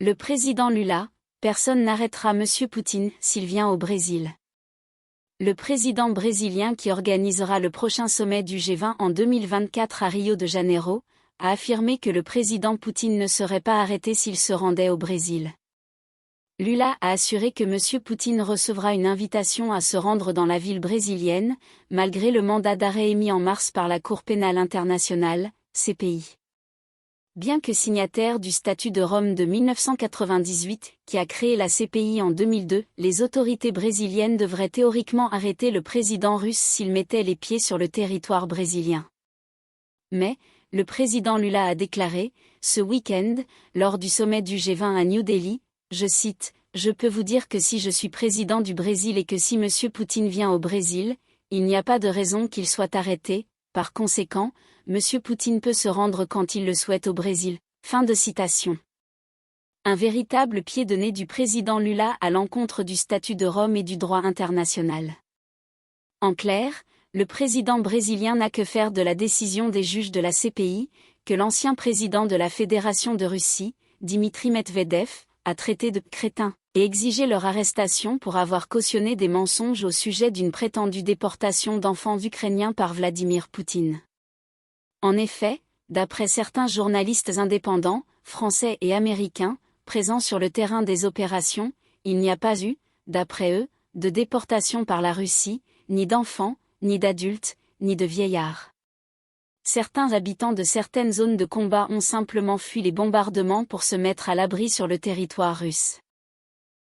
Le président Lula: personne n'arrêtera Monsieur Poutine s'il vient au Brésil. Le président brésilien qui organisera le prochain sommet du G20 en 2024 à Rio de Janeiro, a affirmé que le président Poutine ne serait pas arrêté s'il se rendait au Brésil. Lula a assuré que Monsieur Poutine recevra une invitation à se rendre dans la ville brésilienne, malgré le mandat d'arrêt émis en mars par la Cour pénale internationale, CPI. Bien que signataire du statut de Rome de 1998, qui a créé la CPI en 2002, les autorités brésiliennes devraient théoriquement arrêter le président russe s'il mettait les pieds sur le territoire brésilien. Mais, le président Lula a déclaré, ce week-end, lors du sommet du G20 à New Delhi, je cite, « Je peux vous dire que si je suis président du Brésil et que si Monsieur Poutine vient au Brésil, il n'y a pas de raison qu'il soit arrêté, par conséquent, Monsieur Poutine peut se rendre quand il le souhaite au Brésil. » Fin de citation. Un véritable pied de nez du président Lula à l'encontre du statut de Rome et du droit international. En clair, le président brésilien n'a que faire de la décision des juges de la CPI, que l'ancien président de la Fédération de Russie, Dimitri Medvedev, a traité de « crétins » et exigé leur arrestation pour avoir cautionné des mensonges au sujet d'une prétendue déportation d'enfants ukrainiens par Vladimir Poutine. En effet, d'après certains journalistes indépendants, français et américains, présents sur le terrain des opérations, il n'y a pas eu, d'après eux, de déportation par la Russie, ni d'enfants, ni d'adultes, ni de vieillards. Certains habitants de certaines zones de combat ont simplement fui les bombardements pour se mettre à l'abri sur le territoire russe.